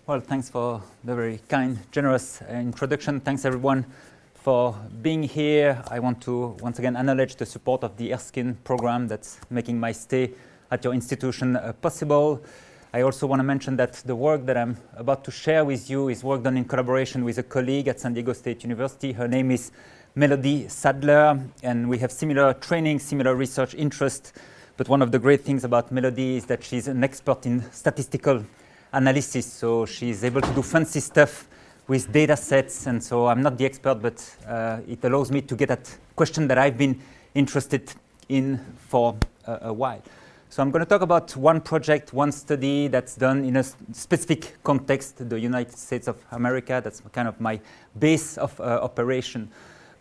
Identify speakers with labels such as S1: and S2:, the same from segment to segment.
S1: Well, thanks for the very kind, generous introduction. Thanks, everyone, for being here. I want to once again acknowledge the support of the Erskine program that's making my stay at your institution possible. I also want to mention that the work that I'm about to share with you is work done in collaboration with a colleague at San Diego State University. Her name is Melody Sadler, and we have similar training, similar research interest. But one of the great things about Melody is that she's an expert in statistical analysis, so she's able to do fancy stuff with data sets, and so I'm not the expert, but it allows me to get at question that I've been interested in for a while. So I'm going to talk about one project, one study that's done in a specific context, the United States of America. That's kind of my base of operation.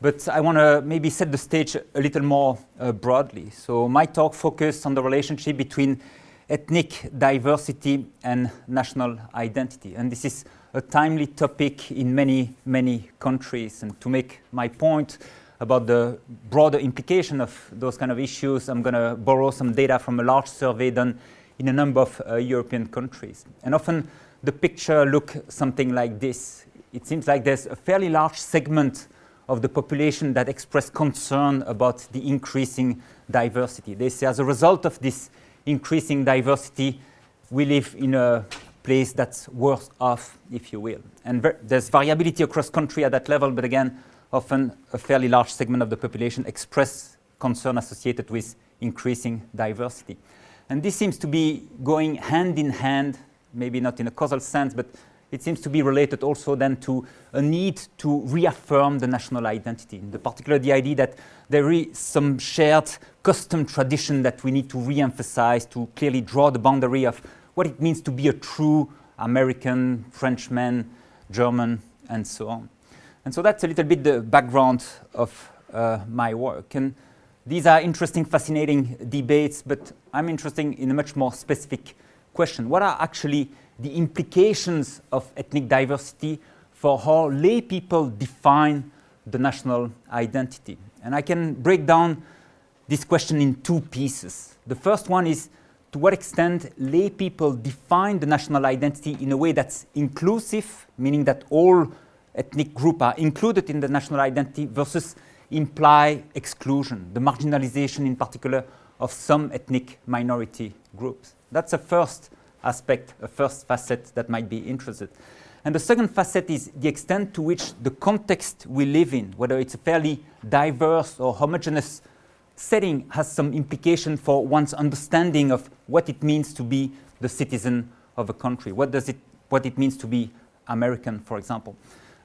S1: But I want to maybe set the stage a little more broadly. So my talk focused on the relationship between ethnic diversity and national identity. And this is a timely topic in many, many countries. And to make my point about the broader implication of those kind of issues, I'm going to borrow some data from a large survey done in a number of European countries. And often the picture looks something like this. It seems like there's a fairly large segment of the population that express concern about the increasing diversity. They say as a result of this increasing diversity, we live in a place that's worse off, if you will. And there's variability across country at that level, but again, often a fairly large segment of the population express concern associated with increasing diversity. And this seems to be going hand in hand, maybe not in a causal sense, but it seems to be related also then to a need to reaffirm the national identity. In particular, the idea that there is some shared custom tradition that we need to re-emphasize to clearly draw the boundary of what it means to be a true American, Frenchman, German, and so on. And so that's a little bit the background of my work. And these are interesting, fascinating debates, but I'm interested in a much more specific question. What are actually the implications of ethnic diversity for how lay people define the national identity? And I can break down this question in two pieces. The first one is to what extent lay people define the national identity in a way that's inclusive, meaning that all ethnic groups are included in the national identity, versus imply exclusion, the marginalization in particular of some ethnic minority groups. That's a first aspect, a first facet that might be interested. And the second facet is the extent to which the context we live in, whether it's a fairly diverse or homogeneous setting, has some implication for one's understanding of what it means to be the citizen of a country. What it means to be American, for example.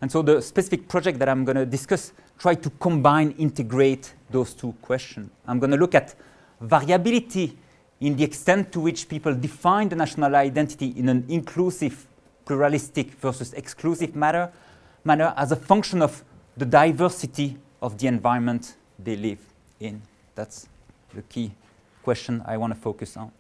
S1: And so the specific project that I'm going to discuss try to combine, integrate those two questions. I'm going to look at variability in the extent to which people define the national identity in an inclusive, pluralistic versus exclusive manner as a function of the diversity of the environment they live in. That's the key question I want to focus on.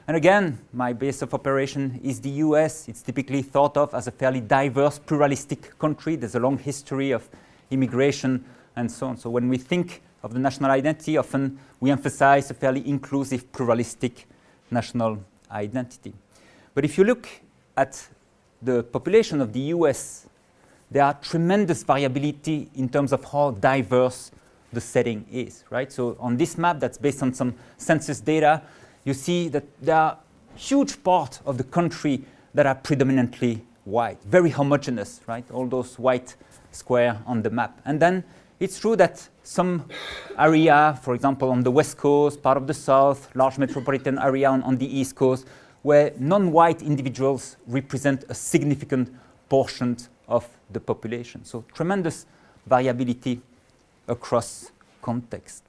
S1: And again, my base of operation is the US. It's typically thought of as a fairly diverse, pluralistic country. There's a long history of immigration and so on. So when we think of the national identity, often we emphasize a fairly inclusive, pluralistic national identity. But if you look at the population of the US, there are tremendous variability in terms of how diverse the setting is, right? So on this map that's based on some census data, you see that there are huge parts of the country that are predominantly white, very homogeneous, right? All those white squares on the map. And then it's true that some area, for example, on the West Coast, part of the South, large metropolitan area on the East Coast, where non-white individuals represent a significant portion of the population. So tremendous variability across context.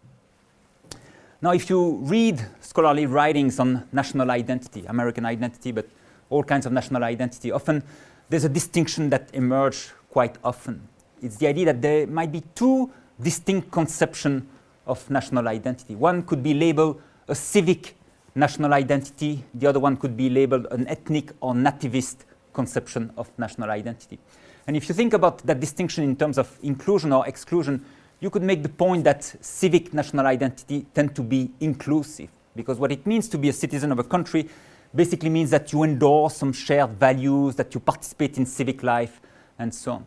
S1: Now, if you read scholarly writings on national identity, American identity, but all kinds of national identity, often there's a distinction that emerges quite often. It's the idea that there might be two distinct conceptions of national identity. One could be labeled a civic national identity. The other one could be labeled an ethnic or nativist conception of national identity. And if you think about that distinction in terms of inclusion or exclusion, you could make the point that civic national identity tend to be inclusive, because what it means to be a citizen of a country basically means that you endorse some shared values, that you participate in civic life, and so on.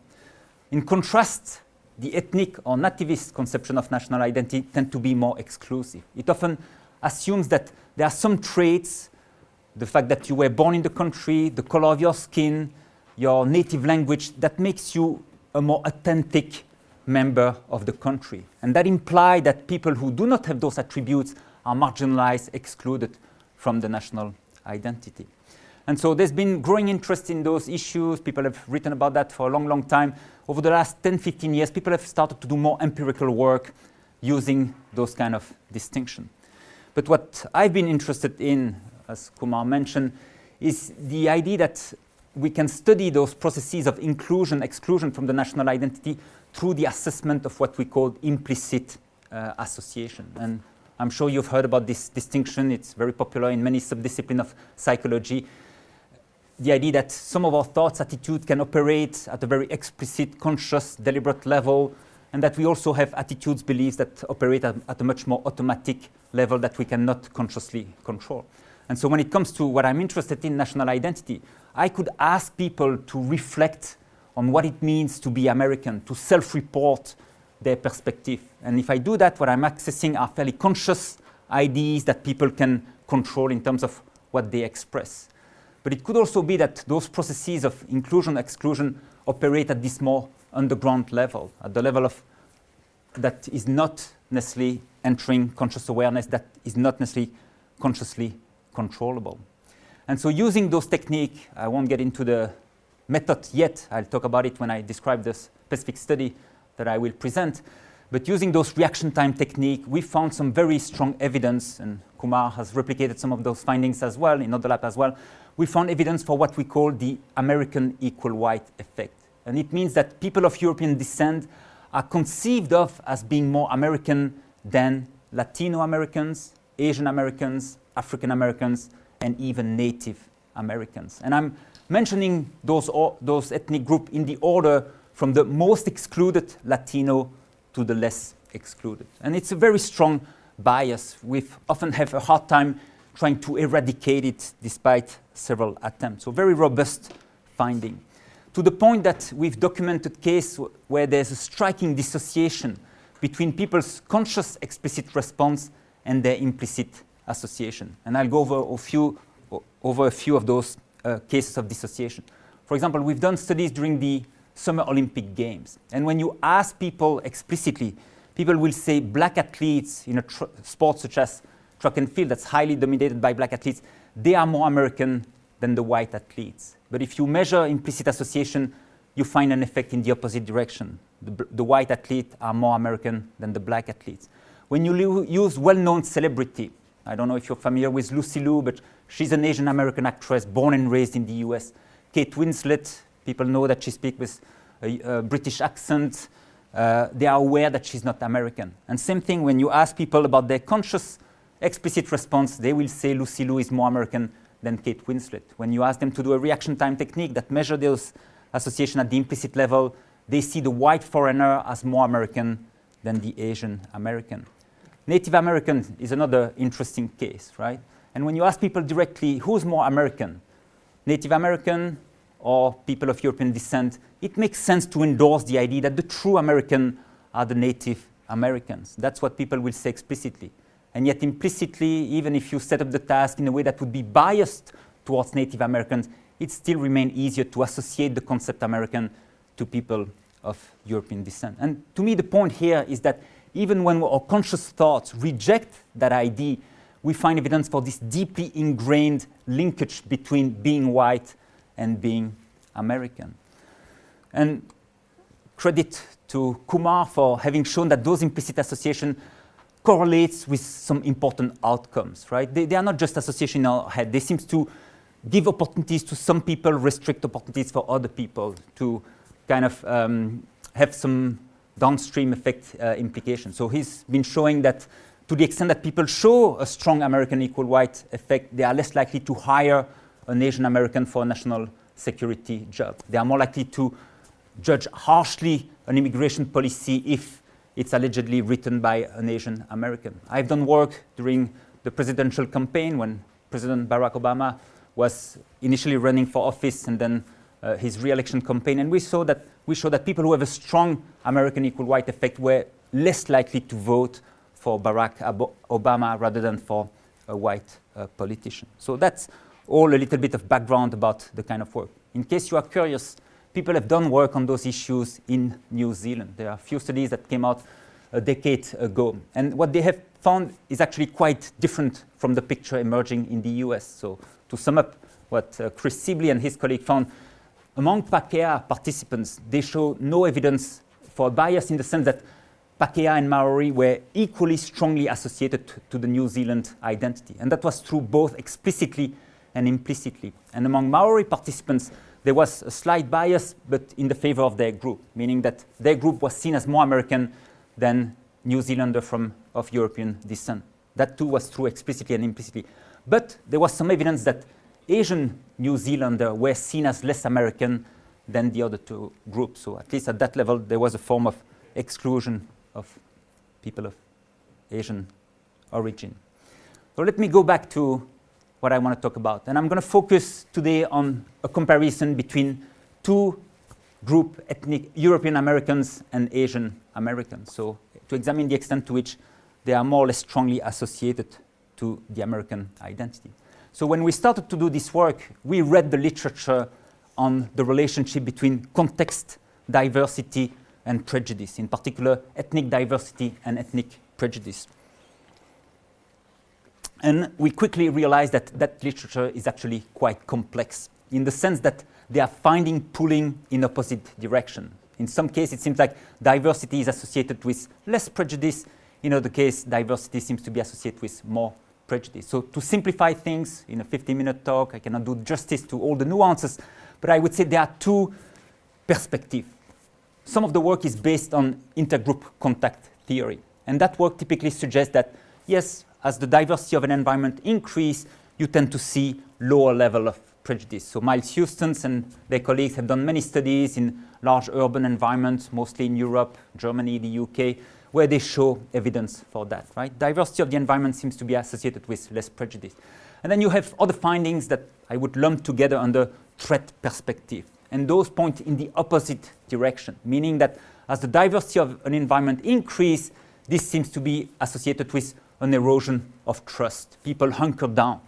S1: In contrast, the ethnic or nativist conception of national identity tend to be more exclusive. It often assumes that there are some traits, the fact that you were born in the country, the color of your skin, your native language, that makes you a more authentic member of the country. And that implies that people who do not have those attributes are marginalized, excluded from the national identity. And so there's been growing interest in those issues. People have written about that for a long, long time. Over the last 10, 15 years, people have started to do more empirical work using those kind of distinctions. But what I've been interested in, as Kumar mentioned, is the idea that we can study those processes of inclusion, exclusion from the national identity through the assessment of what we call implicit association. And I'm sure you've heard about this distinction. It's very popular in many subdisciplines of psychology. The idea that some of our thoughts, attitudes can operate at a very explicit, conscious, deliberate level, and that we also have attitudes, beliefs that operate at a much more automatic level that we cannot consciously control. And so when it comes to what I'm interested in, national identity, I could ask people to reflect on what it means to be American, to self-report their perspective. And if I do that, what I'm accessing are fairly conscious ideas that people can control in terms of what they express. But it could also be that those processes of inclusion, exclusion operate at this more underground level, at the level of that is not necessarily entering conscious awareness, that is not necessarily consciously controllable. And so using those techniques, I won't get into the method yet. I'll talk about it when I describe the specific study that I will present. But using those reaction time technique, we found some very strong evidence, and Kumar has replicated some of those findings as well, in other lab as well. We found evidence for what we call the American equal white effect. And it means that people of European descent are conceived of as being more American than Latino Americans, Asian Americans, African Americans, and even Native Americans. And I'm mentioning those ethnic groups in the order from the most excluded Latino to the less excluded. And it's a very strong bias. We often have a hard time trying to eradicate it despite several attempts. So very robust finding. To the point that we've documented cases where there's a striking dissociation between people's conscious explicit response and their implicit association. And I'll go over a few of those cases of dissociation. For example, we've done studies during the Summer Olympic Games. And when you ask people explicitly, people will say black athletes in a sport such as track and field that's highly dominated by black athletes, they are more American than the white athletes. But if you measure implicit association, you find an effect in the opposite direction. The white athletes are more American than the black athletes. When you use well-known celebrity, I don't know if you're familiar with Lucy Liu, but she's an Asian American actress born and raised in the US. Kate Winslet, people know that she speaks with a British accent. They are aware that she's not American. And same thing, when you ask people about their conscious explicit response, they will say Lucy Liu is more American than Kate Winslet. When you ask them to do a reaction time technique that measure those associations at the implicit level, they see the white foreigner as more American than the Asian American. Native American is another interesting case, right? And when you ask people directly, who's more American, Native American or people of European descent, it makes sense to endorse the idea that the true American are the Native Americans. That's what people will say explicitly. And yet implicitly, even if you set up the task in a way that would be biased towards Native Americans, it still remains easier to associate the concept American to people of European descent. And to me, the point here is that even when our conscious thoughts reject that idea, we find evidence for this deeply ingrained linkage between being white and being American. And credit to Kumar for having shown that those implicit associations correlates with some important outcomes, right? They are not just association in our head. They seem to give opportunities to some people, restrict opportunities for other people to kind of have some downstream effect implications. So he's been showing that to the extent that people show a strong American equal white effect, they are less likely to hire an Asian American for a national security job. They are more likely to judge harshly an immigration policy if it's allegedly written by an Asian American. I've done work during the presidential campaign when President Barack Obama was initially running for office and then his re-election campaign. And we showed that people who have a strong American equal right effect were less likely to vote for Barack Obama rather than for a white politician. So that's all a little bit of background about the kind of work. In case you are curious, people have done work on those issues in New Zealand. There are a few studies that came out a decade ago. And what they have found is actually quite different from the picture emerging in the US. So to sum up what Chris Sibley and his colleague found, among Pākehā participants, they show no evidence for bias in the sense that Pākehā and Maori were equally strongly associated to the New Zealand identity. And that was true both explicitly and implicitly. And among Maori participants, there was a slight bias, but in the favor of their group, meaning that their group was seen as more American than New Zealander of European descent. That too was true explicitly and implicitly. But there was some evidence that Asian New Zealander were seen as less American than the other two groups. So at least at that level, there was a form of exclusion of people of Asian origin. So let me go back to what I want to talk about. And I'm going to focus today on a comparison between two group ethnic European Americans and Asian Americans. So to examine the extent to which they are more or less strongly associated to the American identity. So when we started to do this work, we read the literature on the relationship between context, diversity, and prejudice, in particular ethnic diversity and ethnic prejudice. And we quickly realized that that literature is actually quite complex in the sense that they are finding pulling in opposite direction. In some cases, it seems like diversity is associated with less prejudice. In other cases, diversity seems to be associated with more prejudice. So to simplify things in a 50-minute talk, I cannot do justice to all the nuances, but I would say there are two perspectives. Some of the work is based on intergroup contact theory. And that work typically suggests that, yes, as the diversity of an environment increases, you tend to see lower level of prejudice. So Miles Houston and their colleagues have done many studies in large urban environments, mostly in Europe, Germany, the UK, where they show evidence for that, right? Diversity of the environment seems to be associated with less prejudice. And then you have other findings that I would lump together under threat perspective. And those point in the opposite direction, meaning that as the diversity of an environment increases, this seems to be associated with an erosion of trust. People hunker down.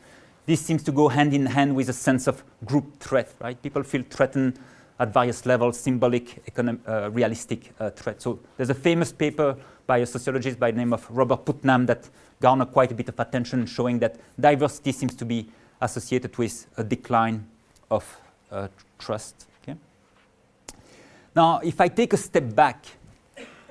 S1: This seems to go hand in hand with a sense of group threat, right? People feel threatened at various levels, symbolic, realistic threat. So there's a famous paper by a sociologist by the name of Robert Putnam that garnered quite a bit of attention, showing that diversity seems to be associated with a decline of trust. Okay? Now, if I take a step back,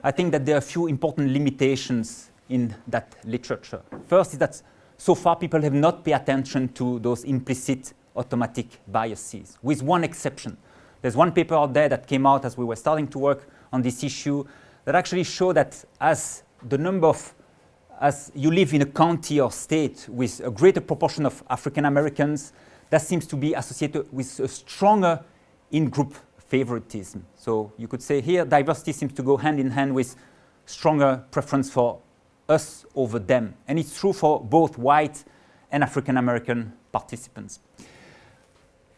S1: I think that there are a few important limitations in that literature. First is that so far people have not paid attention to those implicit automatic biases, with one exception. There's one paper out there that came out as we were starting to work on this issue that actually showed that as you live in a county or state with a greater proportion of African Americans, that seems to be associated with a stronger in-group favoritism. So you could say here diversity seems to go hand in hand with stronger preference for us over them. And it's true for both white and African American participants.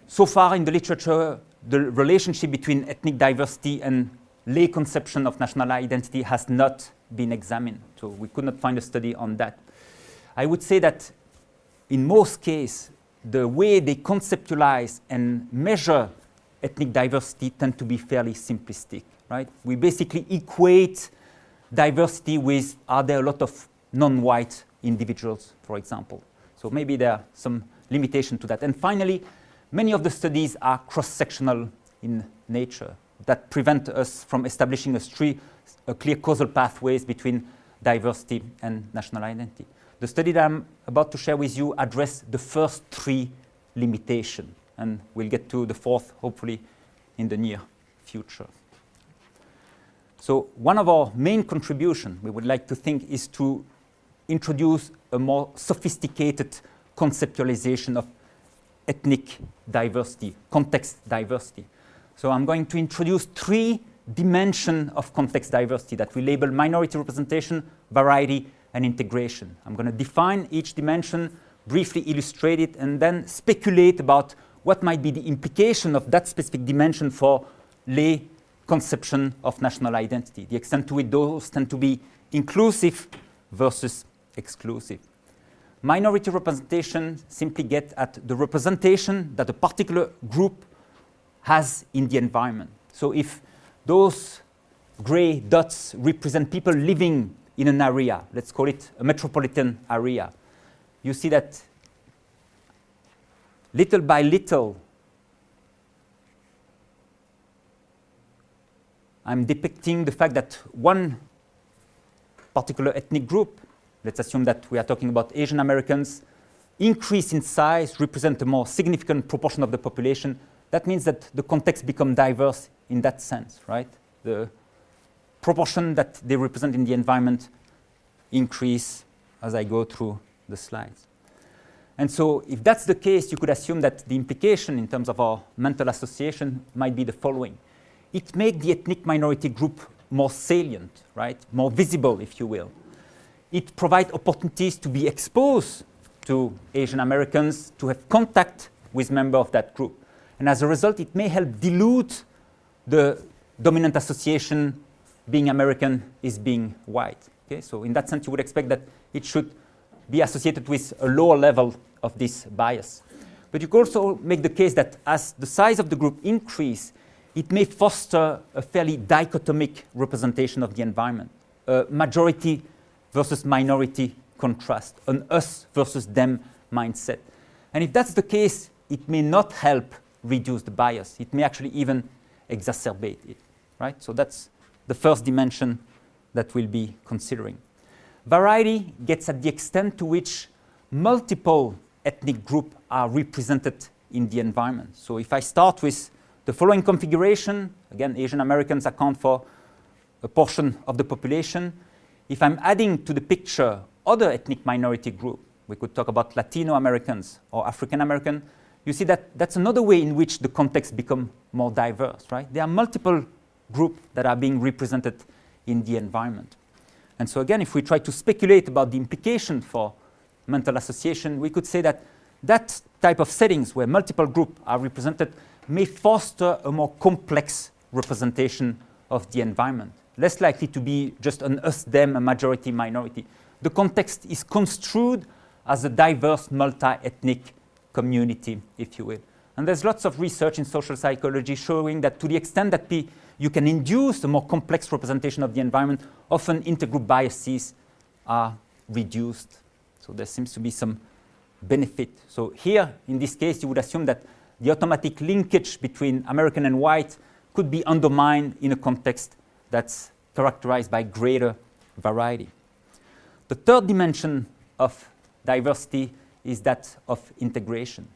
S1: So far in the literature, the relationship between ethnic diversity and lay conception of national identity has not been examined. So we could not find a study on that. I would say that in most cases, the way they conceptualize and measure ethnic diversity tend to be fairly simplistic, right? We basically equate diversity with, are there a lot of non-white individuals, for example? So maybe there are some limitation to that. And finally, many of the studies are cross-sectional in nature that prevent us from establishing a clear causal pathways between diversity and national identity. The study that I'm about to share with you address the first three limitations, and we'll get to the fourth, hopefully, in the near future. So one of our main contributions we would like to think is to introduce a more sophisticated conceptualization of ethnic diversity, context diversity. So I'm going to introduce three dimensions of context diversity that we label minority representation, variety, and integration. I'm going to define each dimension, briefly illustrate it, and then speculate about what might be the implication of that specific dimension for lay conception of national identity, the extent to which those tend to be inclusive versus exclusive. Minority representation simply get at the representation that a particular group has in the environment. So if those gray dots represent people living in an area, let's call it a metropolitan area, you see that little by little I'm depicting the fact that one particular ethnic group, let's assume that we are talking about Asian Americans, increase in size, represent a more significant proportion of the population. That means that the context becomes diverse in that sense, right? The proportion that they represent in the environment increase as I go through the slides. And so if that's the case, you could assume that the implication in terms of our mental association might be the following. It makes the ethnic minority group more salient, right? More visible, if you will. It provides opportunities to be exposed to Asian Americans, to have contact with members of that group. And as a result, it may help dilute the dominant association being American is being white. Okay? So in that sense, you would expect that it should be associated with a lower level of this bias. But you could also make the case that as the size of the group increases, it may foster a fairly dichotomic representation of the environment, a majority versus minority contrast, an us versus them mindset. And if that's the case, it may not help reduce the bias. It may actually even exacerbate it, right? So that's the first dimension that we'll be considering. Variety gets at the extent to which multiple ethnic groups are represented in the environment. So if I start with the following configuration, again, Asian Americans account for a portion of the population. If I'm adding to the picture other ethnic minority group, we could talk about Latino Americans or African American, you see that that's another way in which the context becomes more diverse, right? There are multiple groups that are being represented in the environment. And so again, if we try to speculate about the implication for mental association, we could say that that type of settings where multiple groups are represented may foster a more complex representation of the environment, less likely to be just an us-them, a majority-minority. The context is construed as a diverse multi-ethnic community, if you will. And there's lots of research in social psychology showing that to the extent that you can induce a more complex representation of the environment, often intergroup biases are reduced. So there seems to be some benefit. So here, in this case, you would assume that the automatic linkage between American and white could be undermined in a context that's characterized by greater variety. The third dimension of diversity is that of integration.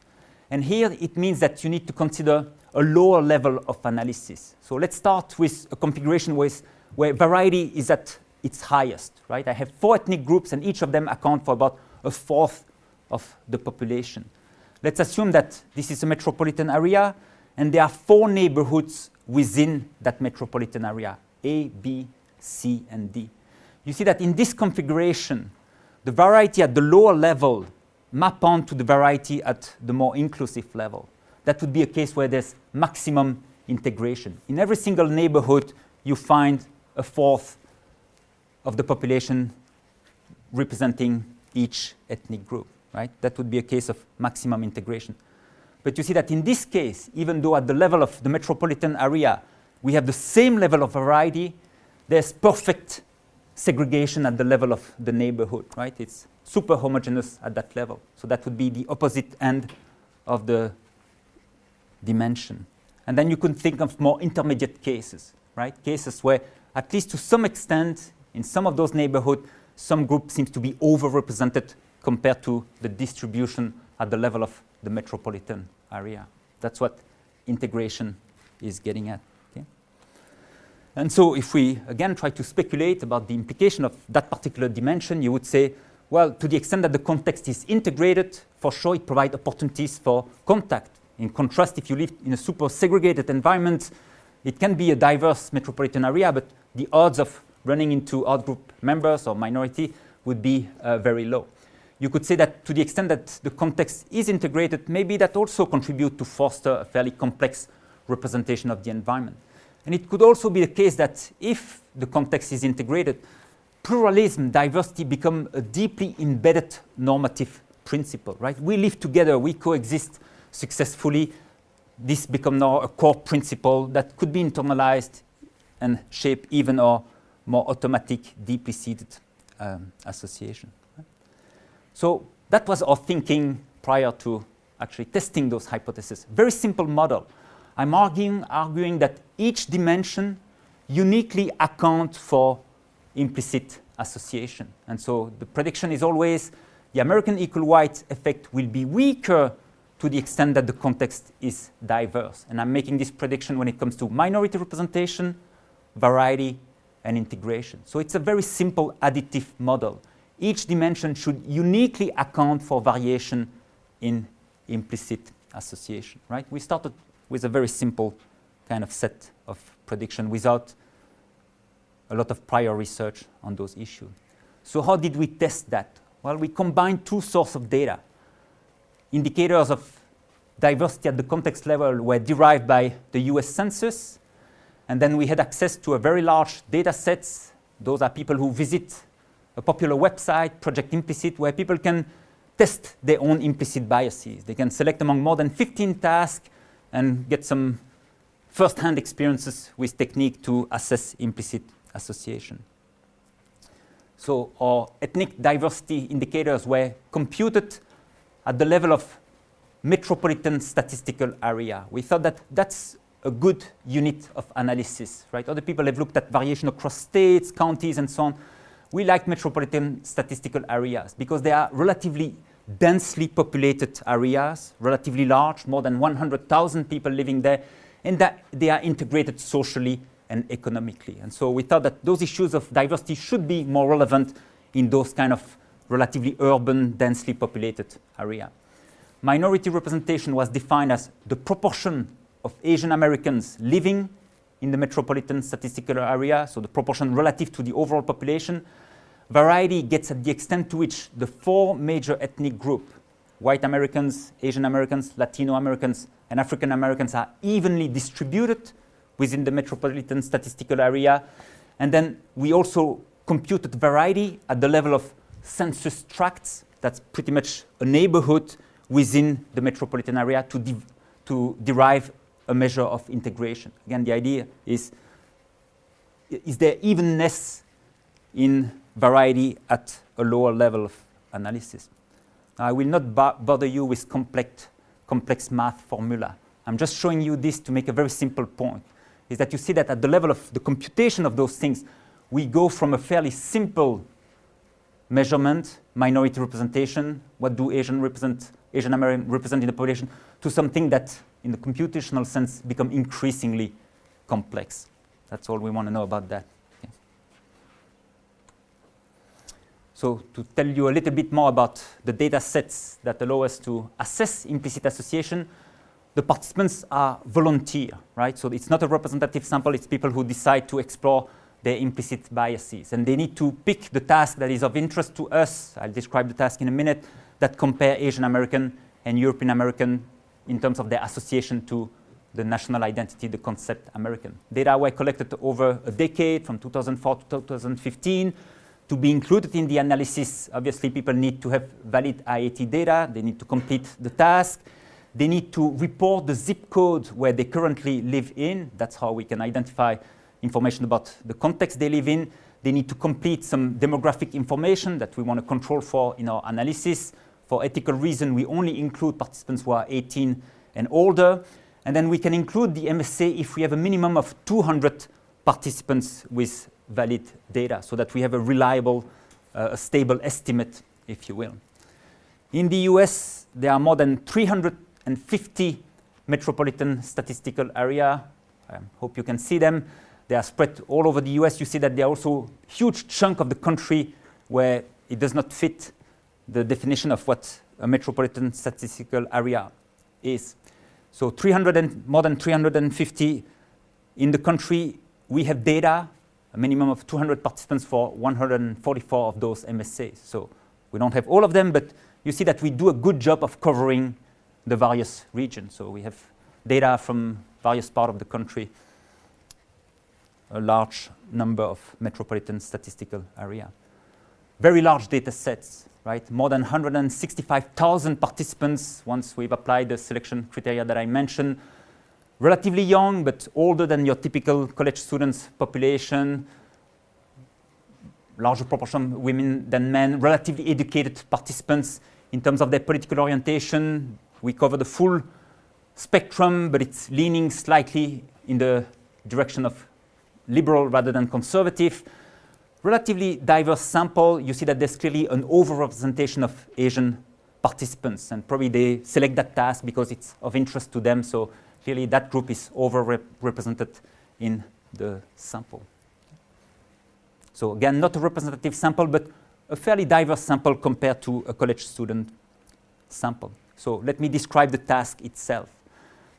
S1: And here it means that you need to consider a lower level of analysis. So let's start with a configuration where variety is at its highest, right? I have 4 ethnic groups and each of them account for about a fourth of the population. Let's assume that this is a metropolitan area and there are 4 neighborhoods within that metropolitan area, A, B, C, and D. You see that in this configuration, the variety at the lower level map onto the variety at the more inclusive level. That would be a case where there's maximum integration. In every single neighborhood, you find a fourth of the population representing each ethnic group, right? That would be a case of maximum integration. But you see that in this case, even though at the level of the metropolitan area, we have the same level of variety, there's perfect segregation at the level of the neighborhood, right? It's super homogeneous at that level. So that would be the opposite end of the dimension. And then you could think of more intermediate cases, right? Cases where, at least to some extent, in some of those neighborhoods, some group seems to be overrepresented compared to the distribution at the level of the metropolitan area. That's what integration is getting at. Okay? And so if we, again, try to speculate about the implication of that particular dimension, you would say, well, to the extent that the context is integrated, for sure it provides opportunities for contact. In contrast, if you live in a super segregated environment, it can be a diverse metropolitan area, but the odds of running into outgroup members or minority would be very low. you could say that to the extent that the context is integrated, maybe that also contributes to foster a fairly complex representation of the environment. And it could also be the case that if the context is integrated, pluralism, diversity become a deeply embedded normative principle, right? We live together, we coexist successfully. This becomes now a core principle that could be internalized and shape even our more automatic, deeply seated association. Right? So that was our thinking prior to actually testing those hypotheses. Very simple model. I'm arguing that each dimension uniquely accounts for implicit association. And so the prediction is always the American equal white effect will be weaker to the extent that the context is diverse. And I'm making this prediction when it comes to minority representation, variety, and integration. So it's a very simple additive model. Each dimension should uniquely account for variation in implicit association, right? We started with a very simple kind of set of prediction without a lot of prior research on those issues. So how did we test that? Well, we combined two sources of data. Indicators of diversity at the context level were derived by the US Census, and then we had access to a very large data sets. Those are people who visit a popular website, Project Implicit, where people can test their own implicit biases. They can select among more than 15 tasks and get some first-hand experiences with technique to assess implicit association. So our ethnic diversity indicators were computed at the level of metropolitan statistical area. We thought that that's a good unit of analysis, right? Other people have looked at variation across states, counties, and so on. We like metropolitan statistical areas because they are relatively densely populated areas, relatively large, more than 100,000 people living there, and that they are integrated socially and economically. And so we thought that those issues of diversity should be more relevant in those kind of relatively urban, densely populated area. Minority representation was defined as the proportion of Asian Americans living in the metropolitan statistical area, so the proportion relative to the overall population. Variety gets at the extent to which the four major ethnic groups, white Americans, Asian Americans, Latino Americans, and African Americans, are evenly distributed within the metropolitan statistical area. And then we also computed variety at the level of census tracts. That's pretty much a neighborhood within the metropolitan area to derive a measure of integration. Again, the idea is there evenness in variety at a lower level of analysis? Now, I will not bother you with complex math formula. I'm just showing you this to make a very simple point, is that you see that at the level of the computation of those things, we go from a fairly simple measurement, minority representation, what do Asian American represent in the population, to something that, in the computational sense, become increasingly complex. That's all we want to know about that. Okay. So to tell you a little bit more about the data sets that allow us to assess implicit association, the participants are volunteer, right? So it's not a representative sample, it's people who decide to explore their implicit biases. And they need to pick the task that is of interest to us. I'll describe the task in a minute, that compare Asian American and European American in terms of their association to the national identity, the concept American. Data were collected over a decade, from 2004 to 2015. To be included in the analysis, obviously people need to have valid IAT data, they need to complete the task, they need to report the zip code where they currently live in. That's how we can identify information about the context they live in. They need to complete some demographic information that we want to control for in our analysis. For ethical reasons, we only include participants who are 18 and older. And then we can include the MSA if we have a minimum of 200 participants with valid data, so that we have a reliable, stable estimate, if you will. In the US, there are more than 350 metropolitan statistical area. I hope you can see them. They are spread all over the US. You see that there are also a huge chunk of the country where it does not fit the definition of what a metropolitan statistical area is. So more than 350 in the country. We have data, a minimum of 200 participants for 144 of those MSAs. So We don't have all of them, but you see that we do a good job of covering the various regions. So we have data from various parts of the country, a large number of metropolitan statistical area. Very large data sets, right? More than 165,000 participants once we've applied the selection criteria that I mentioned. Relatively young, but older than your typical college students population. Larger proportion of women than men. Relatively educated participants in terms of their political orientation. We cover the full spectrum, but it's leaning slightly in the direction of liberal rather than conservative. Relatively diverse sample. You see that there's clearly an overrepresentation of Asian participants, and probably they select that task because it's of interest to them. So clearly that group is overrepresented in the sample. So again, not a representative sample, but a fairly diverse sample compared to a college student sample. So let me describe the task itself.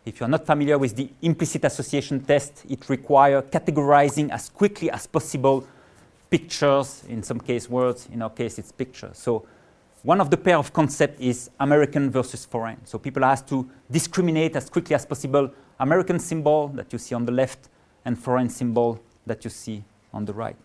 S1: If you're not familiar with the implicit association test, it requires categorizing as quickly as possible pictures, in some case words, in our case it's pictures. So one of the pair of concepts is American versus foreign. So people are asked to discriminate as quickly as possible American symbol that you see on the left and foreign symbol that you see on the right.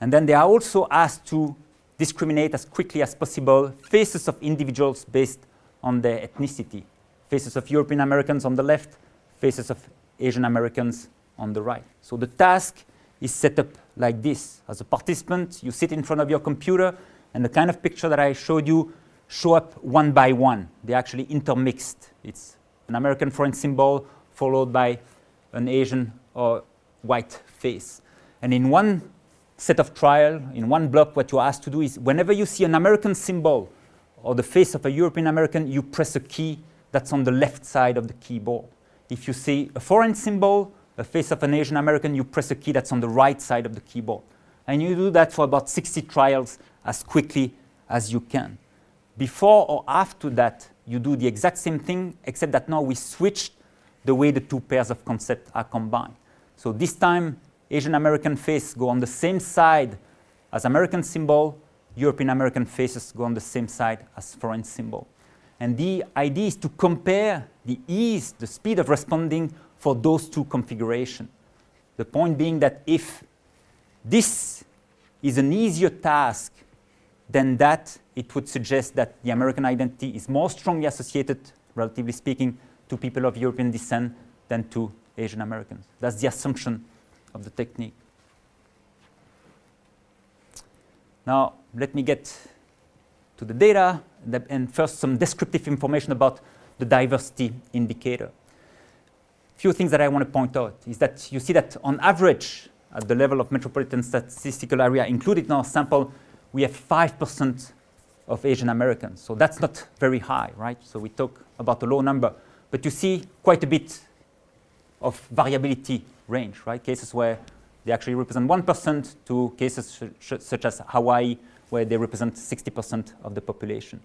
S1: And then they are also asked to discriminate as quickly as possible faces of individuals based on their ethnicity. Faces of European Americans on the left, faces of Asian Americans on the right. So the task is set up like this. As a participant, you sit in front of your computer, and the kind of picture that I showed you show up one by one. They're actually intermixed. It's an American foreign symbol followed by an Asian or white face. And in one set of trial, in one block, what you're asked to do is whenever you see an American symbol or the face of a European American, you press a key that's on the left side of the keyboard. If you see a foreign symbol, a face of an Asian American, you press a key that's on the right side of the keyboard. And you do that for about 60 trials as quickly as you can. Before or after that, you do the exact same thing, except that now we switched the way the two pairs of concepts are combined. So this time, Asian American face go on the same side as American symbol, European American faces go on the same side as foreign symbol. And the idea is to compare the ease, the speed of responding for those two configurations. The point being that if this is an easier task than that, it would suggest that the American identity is more strongly associated, relatively speaking, to people of European descent than to Asian Americans. That's the assumption of the technique. Now, let me get to the data, and first some descriptive information about the diversity indicator. Few things that I want to point out is that you see that on average, at the level of metropolitan statistical area included in our sample, we have 5% of Asian Americans. So that's not very high, right? So we talk about a low number, but you see quite a bit of variability range, right? Cases where they actually represent 1% to cases such as Hawaii, where they represent 60% of the population.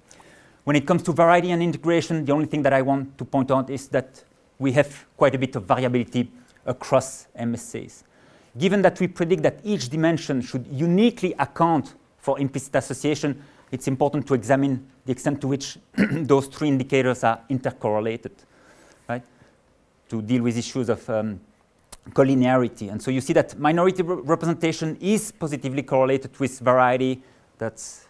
S1: When it comes to variety and integration, the only thing that I want to point out is that we have quite a bit of variability across MSAs. Given that we predict that each dimension should uniquely account for implicit association, it's important to examine the extent to which those three indicators are intercorrelated, right? To deal with issues of collinearity. And so you see that minority representation is positively correlated with variety. That's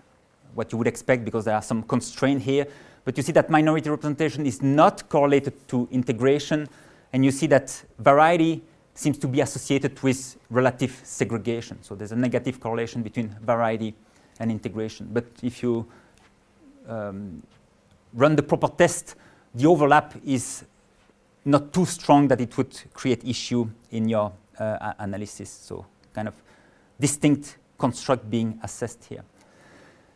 S1: what you would expect because there are some constraints here. But you see that minority representation is not correlated to integration. And you see that variety seems to be associated with relative segregation. So there's a negative correlation between variety and integration. But if you run the proper test, the overlap is not too strong that it would create issue in your analysis. So kind of distinct construct being assessed here.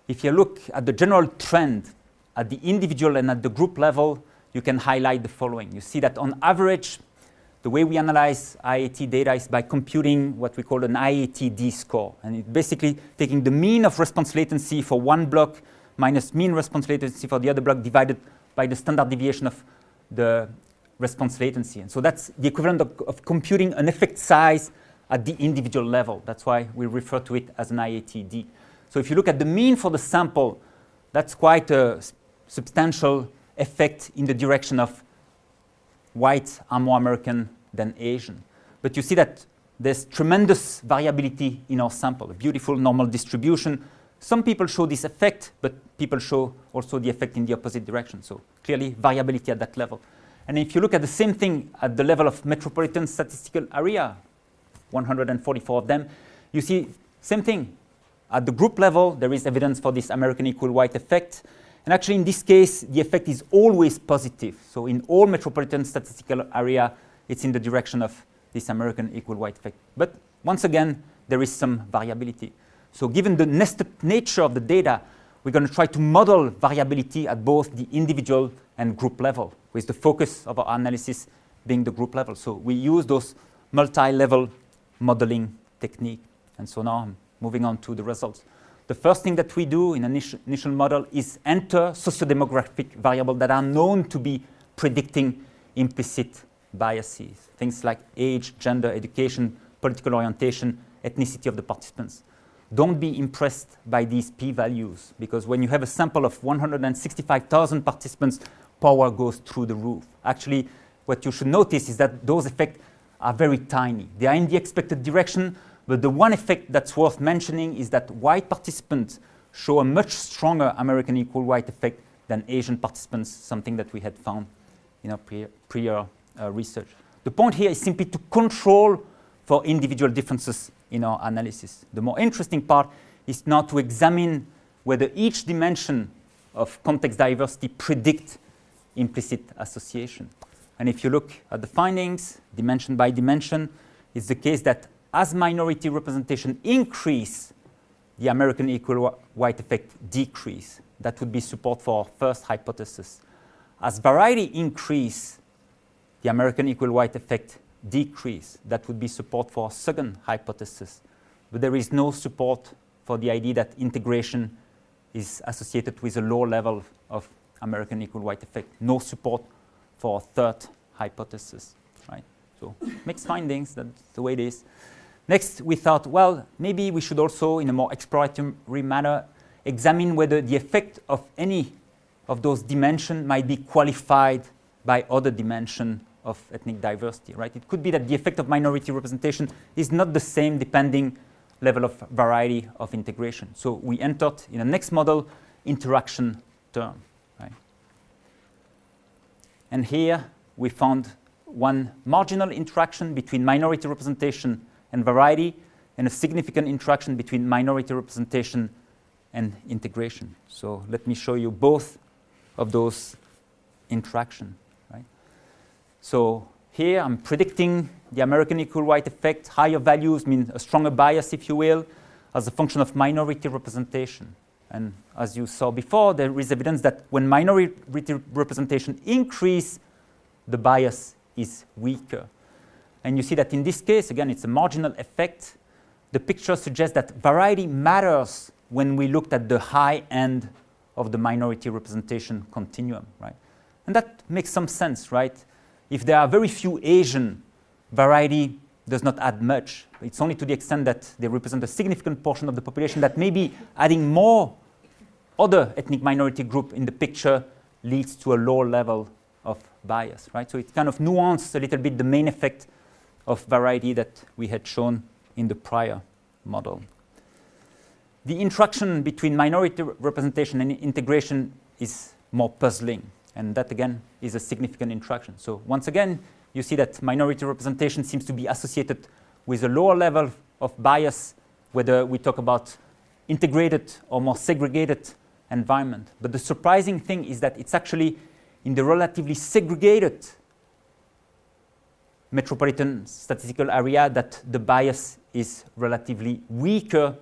S1: If you look at the general trend at the individual and at the group level, you can highlight the following. You see that on average, the way we analyze IAT data is by computing what we call an IATD score. And it's basically taking the mean of response latency for one block minus mean response latency for the other block divided by the standard deviation of the response latency. And so that's the equivalent of computing an effect size at the individual level. That's why we refer to it as an IATD. So if you look at the mean for the sample, that's quite a substantial effect in the direction of whites are more American than Asian. But you see that there's tremendous variability in our sample, a beautiful normal distribution. Some people show this effect, but people show also the effect in the opposite direction. So clearly variability at that level. And if you look at the same thing at the level of metropolitan statistical area, 144 of them, you see same thing. At the group level, there is evidence for this American equal white effect. And actually, in this case, the effect is always positive. So in all metropolitan statistical area, it's in the direction of this American equal white effect. But once again, there is some variability. So given the nested nature of the data, we're going to try to model variability at both the individual and group level, with the focus of our analysis being the group level. So we use those multi-level modeling technique. And so now I'm moving on to the results. The first thing that we do in an initial model is enter sociodemographic variables that are known to be predicting implicit biases, things like age, gender, education, political orientation, ethnicity of the participants. Don't be impressed by these p-values, because when you have a sample of 165,000 participants, power goes through the roof. Actually, what you should notice is that those effects are very tiny. They are in the expected direction, but the one effect that's worth mentioning is that white participants show a much stronger American equal white effect than Asian participants, something that we had found in our prior research. The point here is simply to control for individual differences in our analysis. The more interesting part is now to examine whether each dimension of context diversity predict implicit association. And if you look at the findings, dimension by dimension, it's the case that as minority representation increase, the American equal white effect decrease. That would be support for our first hypothesis. As variety increase, the American equal white effect decrease. That would be support for our second hypothesis. But there is no support for the idea that integration is associated with a lower level of American equal white effect. No support for our third hypothesis, right? So mixed findings, that's the way it is. Next, we thought, well, maybe we should also, in a more exploratory manner, examine whether the effect of any of those dimensions might be qualified by other dimensions of ethnic diversity, right? It could be that the effect of minority representation is not the same depending level of variety of integration. So we entered in the next model, interaction term, right? And here we found one marginal interaction between minority representation and variety, and a significant interaction between minority representation and integration. So let me show you both of those interactions. Right? So here I'm predicting the American equal white effect. Higher values mean a stronger bias, if you will, as a function of minority representation. And as you saw before, there is evidence that when minority representation increase, the bias is weaker. And you see that in this case, again, it's a marginal effect. The picture suggests that variety matters when we looked at the high end of the minority representation continuum, right? And that makes some sense, right? If there are very few Asian, variety does not add much. It's only to the extent that they represent a significant portion of the population that maybe adding more other ethnic minority group in the picture leads to a lower level of bias, right? So it kind of nuanced a little bit the main effect of variety that we had shown in the prior model. The interaction between minority representation and integration is more puzzling, and that again is a significant interaction. So once again, you see that minority representation seems to be associated with a lower level of bias, whether we talk about integrated or more segregated environment. But the surprising thing is that it's actually in the relatively segregated metropolitan statistical area that the bias is relatively weaker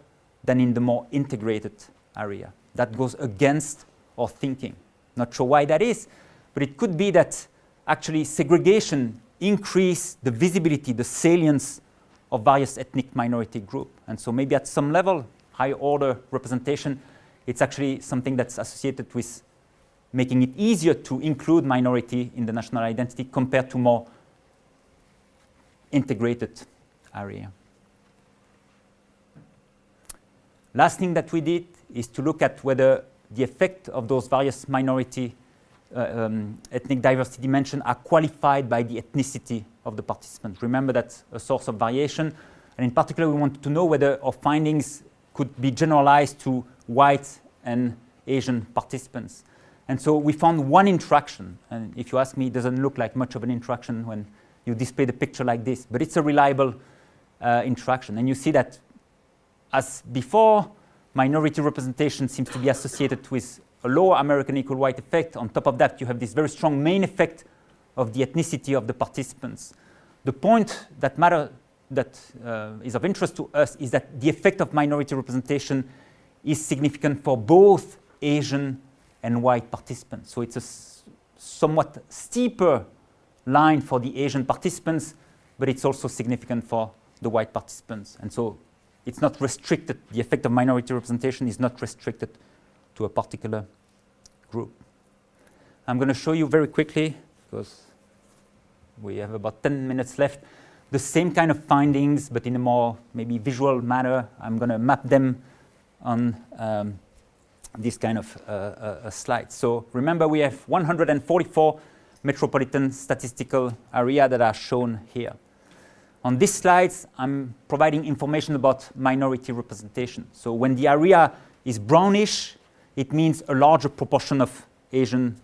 S1: than in the more integrated area. That goes against our thinking. Not sure why that is, but it could be that actually segregation increase the visibility, the salience of various ethnic minority group. And so maybe at some level, higher order representation, it's actually something that's associated with making it easier to include minority in the national identity compared to more integrated area. Last thing that we did is to look at whether the effect of those various minority ethnic diversity dimensions are qualified by the ethnicity of the participants. Remember, that's a source of variation. And in particular, we wanted to know whether our findings could be generalized to white and Asian participants. And so we found one interaction. And if you ask me, it doesn't look like much of an interaction when you display the picture like this. But it's a reliable interaction. And you see that as before, minority representation seems to be associated with a lower American equal white effect. On top of that, you have this very strong main effect of the ethnicity of the participants. The point that is of interest to us is that the effect of minority representation is significant for both Asian and white participants. So it's a somewhat steeper line for the Asian participants, but it's also significant for the white participants. And so it's not restricted, the effect of minority representation is not restricted to a particular group. I'm going to show you very quickly, because we have about 10 minutes left, the same kind of findings, but in a more maybe visual manner. I'm going to map them on this kind of a slide. So remember, we have 144 metropolitan statistical area that are shown here. On these slides, I'm providing information about minority representation. So when the area is brownish, it means a larger proportion of Asian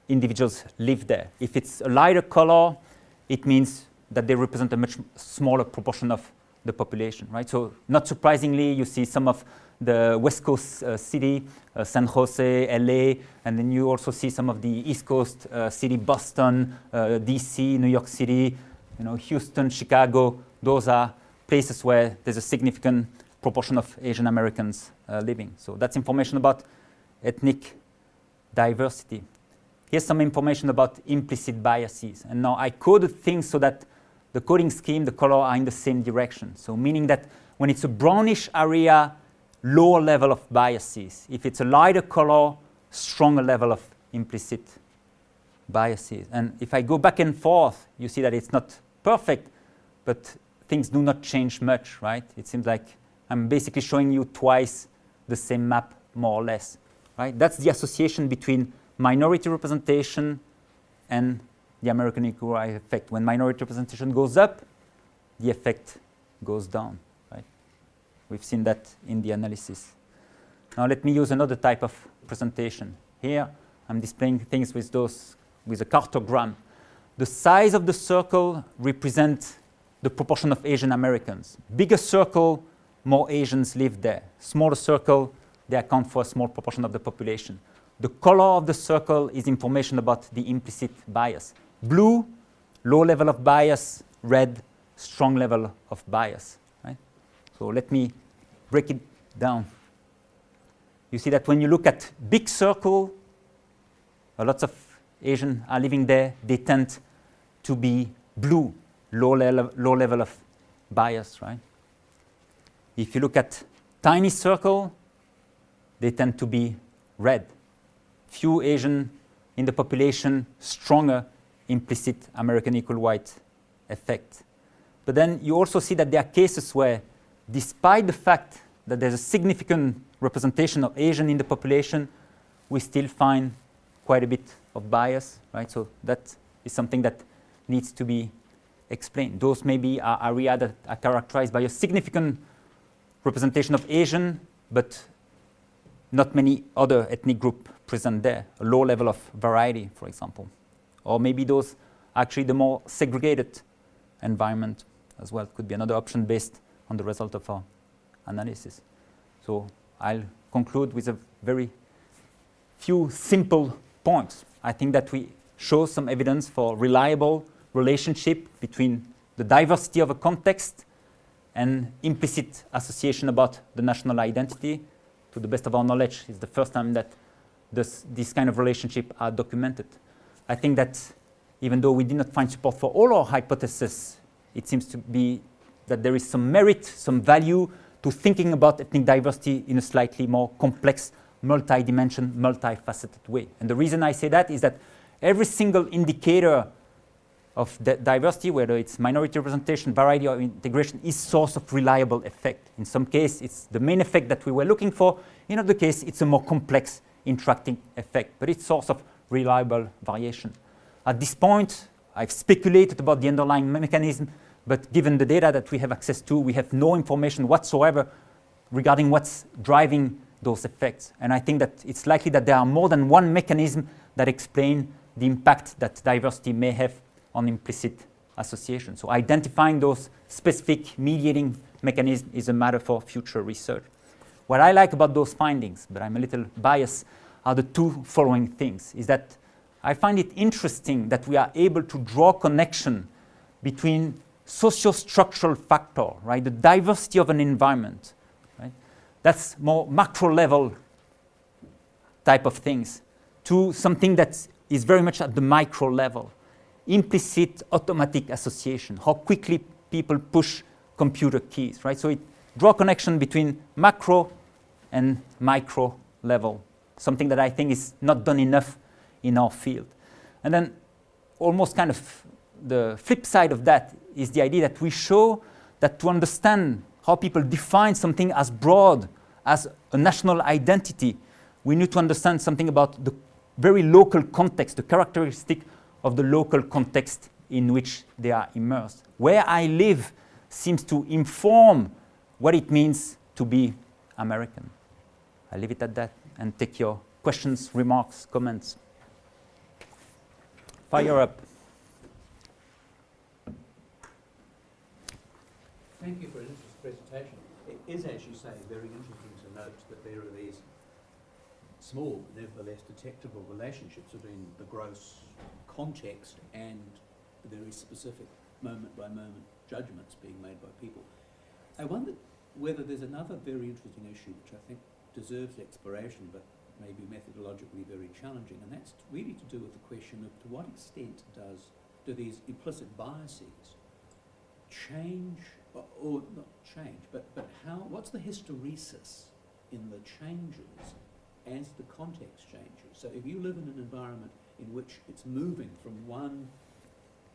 S1: individuals live there. If it's a lighter color, it means that they represent a much smaller proportion of the population, right? So not surprisingly, you see some of the West Coast city, San Jose, LA, and then you also see some of the East Coast city, Boston, DC, New York City, Houston, Chicago. Those are places where there's a significant proportion of Asian Americans living. So that's information about ethnic diversity. Here's some information about implicit biases. And now I coded things so that the coding scheme, the color are in the same direction. So meaning that when it's a brownish area, lower level of biases. If it's a lighter color, stronger level of implicit biases. And if I go back and forth, you see that it's not perfect, but things do not change much, right? It seems like I'm basically showing you twice the same map, more or less, right? That's the association between minority representation and the American equal white effect. When minority representation goes up, the effect goes down, right? We've seen that in the analysis. Now let me use another type of presentation. Here, I'm displaying things with a cartogram. The size of the circle represents the proportion of Asian Americans. Bigger circle, more Asians live there. Smaller circle, they account for a small proportion of the population. The color of the circle is information about the implicit bias. Blue, low level of bias. Red, strong level of bias. Right? So let me break it down. You see that when you look at big circle, lots of Asians are living there. They tend to be blue, low level of bias. Right? If you look at tiny circle, they tend to be red. Few Asian in the population, stronger implicit American equal white effect. But then you also see that there are cases where, despite the fact that there's a significant representation of Asian in the population, we still find quite a bit of bias, right? So that is something that needs to be explained. Those maybe are areas that are characterized by a significant representation of Asian, but not many other ethnic groups present there, a low level of variety, for example. Or maybe those are actually the more segregated environment as well. Could be another option based on the result of our analysis. So I'll conclude with a very few simple points. I think that we show some evidence for reliable relationship between the diversity of a context and implicit association about the national identity. To the best of our knowledge, it's the first time that this kind of relationship are documented. I think that even though we did not find support for all our hypotheses, it seems to be that there is some merit, some value to thinking about ethnic diversity in a slightly more complex, multi-dimension, multifaceted way. And the reason I say that is that every single indicator of diversity, whether it's minority representation, variety, or integration, is source of reliable effect. In some case, it's the main effect that we were looking for. In other case, it's a more complex interacting effect, but it's source of reliable variation. At this point, I've speculated about the underlying mechanism, but given the data that we have access to, we have no information whatsoever regarding what's driving those effects. And I think that it's likely that there are more than one mechanism that explain the impact that diversity may have on implicit association. So identifying those specific mediating mechanisms is a matter for future research. What I like about those findings, but I'm a little biased, are the two following things. Is that I find it interesting that we are able to draw connection between socio-structural factor, right, the diversity of an environment, right, that's more macro level type of things, to something that is very much at the micro level. Implicit automatic association, how quickly people push computer keys, right? So it draw connection between macro and micro level, something that I think is not done enough in our field. And then almost kind of the flip side of that is the idea that we show that to understand how people define something as broad as a national identity, we need to understand something about the very local context, the characteristic of the local context in which they are immersed. Where I live seems to inform what it means to be American. I leave it at that and take your questions, remarks, comments. Fire up.
S2: Thank you for an interesting presentation. It is, as you say, very interesting to note that there are these small, nevertheless detectable relationships between the gross context and the very specific moment-by-moment judgments being made by people. I wonder whether there's another very interesting issue which I think deserves exploration but may be methodologically very challenging, and that's really to do with the question of to what extent do these implicit biases change, or not change, but what's the hysteresis in the changes as the context changes? So if you live in an environment in which it's moving from one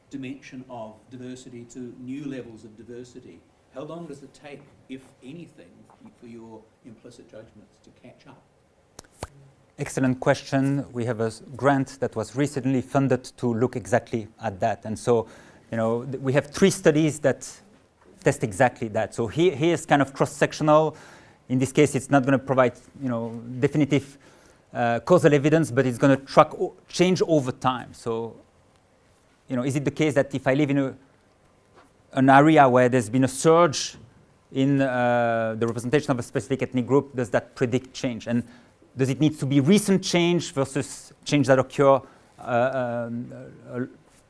S2: dimension of diversity to new levels of diversity, how long does it take, if anything, for your implicit judgments to catch up?
S1: Excellent question. We have a grant that was recently funded to look exactly at that. And so, we have 3 studies that test exactly that. So here's kind of cross-sectional. In this case, it's not going to provide, definitive causal evidence, but it's going to track change over time. So, is it the case that if I live in an area where there's been a surge in the representation of a specific ethnic group, does that predict change? And does it need to be recent change versus change that occur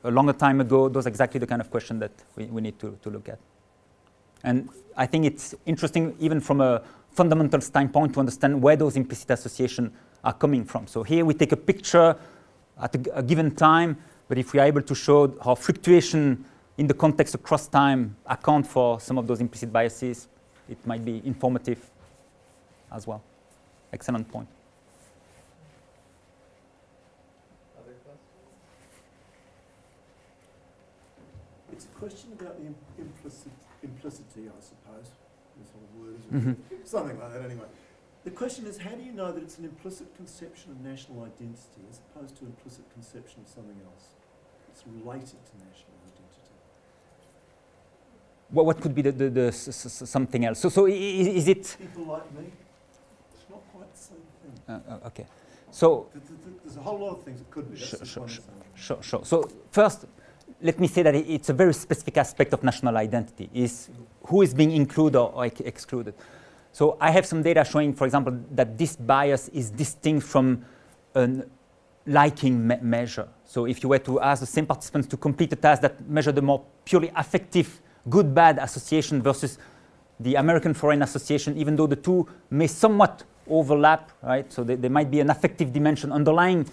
S1: a longer time ago? Those are exactly the kind of question that we need to look at. And I think it's interesting even from a fundamental standpoint to understand where those implicit associations are coming from. So here we take a picture at a given time, but if we are able to show how fluctuation in the context across time account for some of those implicit biases, it might be informative as well. Excellent point.
S3: Other questions?
S4: It's a question about the implicity, I suppose. This whole word is something like that anyway. The question is, how do you know that it's an implicit conception of national identity as opposed to implicit conception of something else? It's related to national identity.
S1: What could be the something else? So is it?
S4: People like me. It's not quite the same thing.
S1: Okay. So
S4: there's a whole lot of things it could be.
S1: Sure. So first, let me say that it's a very specific aspect of national identity, is who is being included or excluded. So I have some data showing, for example, that this bias is distinct from a liking measure. So if you were to ask the same participants to complete a task that measured the more purely affective good-bad association versus the American Foreign Association, even though the two may somewhat overlap, right? So there might be an affective dimension underlying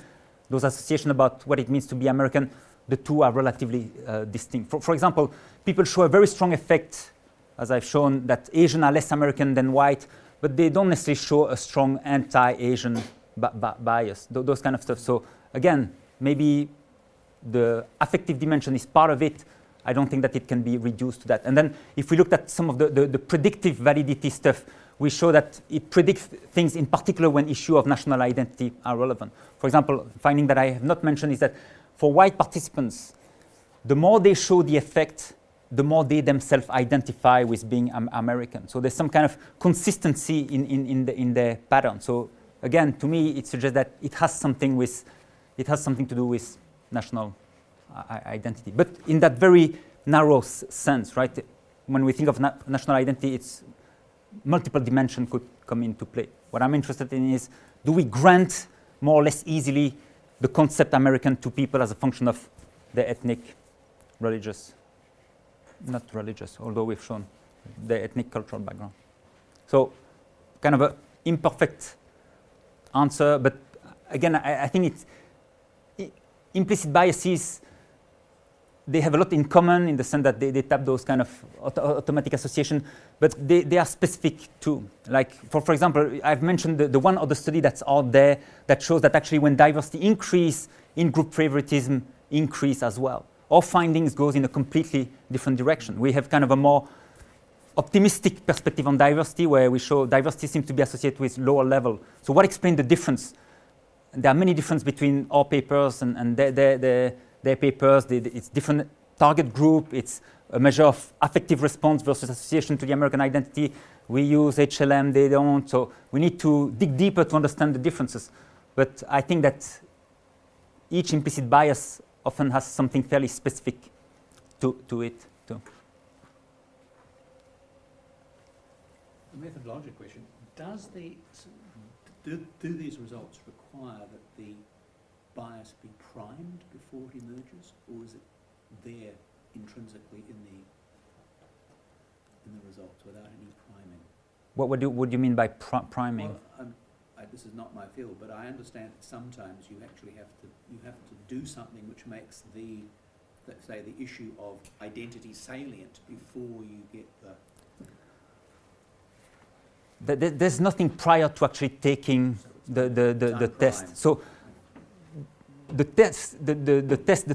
S1: those associations about what it means to be American. The two are relatively distinct. For example, people show a very strong effect, as I've shown, that Asian are less American than white, but they don't necessarily show a strong anti-Asian bias, those kind of stuff. So again, maybe the affective dimension is part of it, I don't think that it can be reduced to that. And then if we looked at some of the predictive validity stuff, we show that it predicts things in particular when issues of national identity are relevant. For example, finding that I have not mentioned is that for white participants, the more they show the effect, the more they themselves identify with being American. So there's some kind of consistency in the pattern. So again, to me, it suggests that it has something to do with national identity. But in that very narrow sense, right? When we think of national identity, it's multiple dimensions could come into play. What I'm interested in is, do we grant more or less easily the concept American to people as a function of their ethnic, religious, not religious, although we've shown their ethnic cultural background. So kind of an imperfect answer, but again, I think it's implicit biases. They have a lot in common in the sense that they tap those kind of automatic association, but they are specific too. Like, for example, I've mentioned the one other study that's out there that shows that actually when diversity increase, in-group favoritism increase as well. Our findings goes in a completely different direction. We have kind of a more optimistic perspective on diversity where we show diversity seems to be associated with lower level. So what explains the difference? There are many differences between our papers and their papers. It's different target group. It's a measure of affective response versus association to the American identity. We use HLM, they don't. So we need to dig deeper to understand the differences. But I think that each implicit bias often has something fairly specific to it too.
S2: A methodological question. Do these results require that the bias be primed before it emerges, or is it there intrinsically in the results without any priming?
S1: What do you mean by priming?
S2: Well, this is not my field, but I understand that sometimes you actually have to do something which makes let's say the issue of identity salient before you get
S1: There's nothing prior to actually taking the test. So the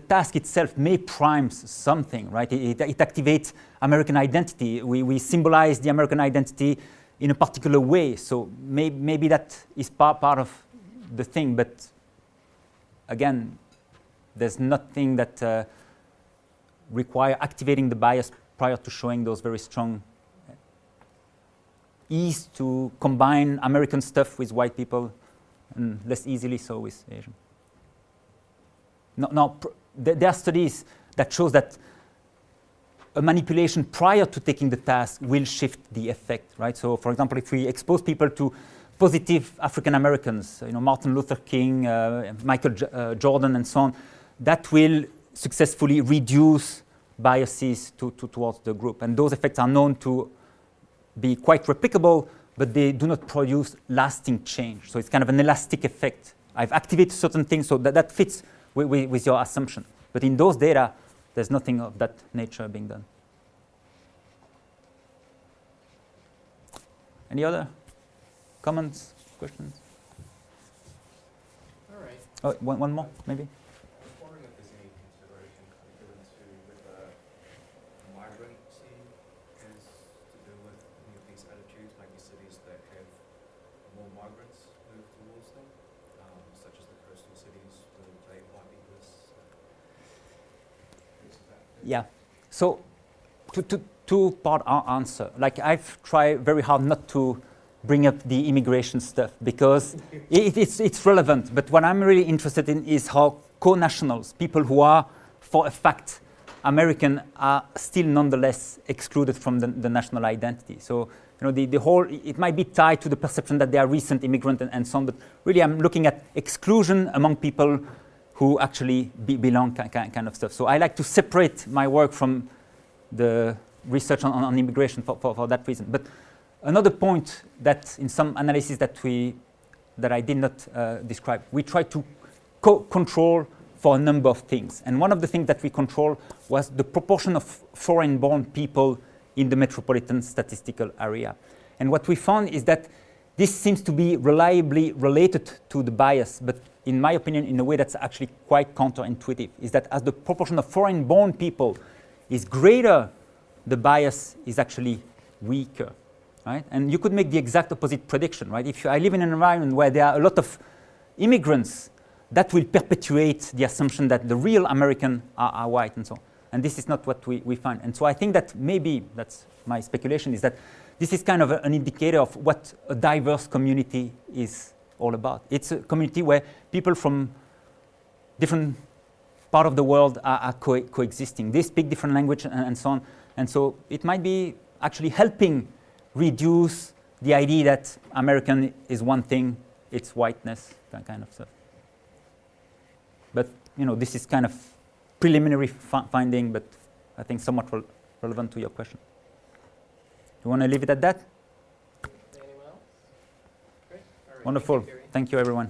S1: task itself may prime something, right? It activates American identity. We symbolize the American identity in a particular way. So maybe that is part of the thing. But again, there's nothing that require activating the bias prior to showing those very strong ease to combine American stuff with white people and less easily so with Asian. Now, there are studies that shows that a manipulation prior to taking the task will shift the effect, right? So, for example, if we expose people to positive African Americans, Martin Luther King, Michael Jordan, and so on, that will successfully reduce biases towards the group. And those effects are known to be quite replicable, but they do not produce lasting change. So it's kind of an elastic effect. I've activated certain things, so that fits with your assumption. But in those data, there's nothing of that nature being done. Any other comments, questions?
S3: All right.
S1: Oh, one more, maybe?
S3: I was wondering if there's any consideration given to whether migrancy has to do with any of these attitudes, maybe cities that have more migrants move towards them, such as the coastal cities where they might be less.
S1: Yeah. So, two-part answer. Like, I've tried very hard not to bring up the immigration stuff because it's relevant. But what I'm really interested in is how co-nationals, people who are, for a fact, American, are still nonetheless excluded from the national identity. So, the whole, it might be tied to the perception that they are recent immigrant and so on, but really I'm looking at exclusion among people who actually belong kind of stuff. So I like to separate my work from the research on immigration for that reason. But another point that in some analysis that I did not describe, we try to control for a number of things. And one of the things that we control was the proportion of foreign-born people in the metropolitan statistical area. And what we found is that this seems to be reliably related to the bias, but in my opinion, in a way that's actually quite counterintuitive, is that as the proportion of foreign-born people is greater, the bias is actually weaker, right? And you could make the exact opposite prediction, right? If I live in an environment where there are a lot of immigrants, that will perpetuate the assumption that the real Americans are white and so on. And this is not what we find. And so I think that maybe, that's my speculation, is that this is kind of an indicator of what a diverse community is all about. It's a community where people from different parts of the world are coexisting. They speak different language and so on. And so it might be actually helping reduce the idea that American is one thing, it's whiteness, that kind of stuff. But this is kind of preliminary finding, but I think somewhat relevant to your question. You want to leave it at that?
S3: Anyone else? Great. All right.
S1: Wonderful.
S3: Thank you, Thierry.
S1: Thank you, everyone.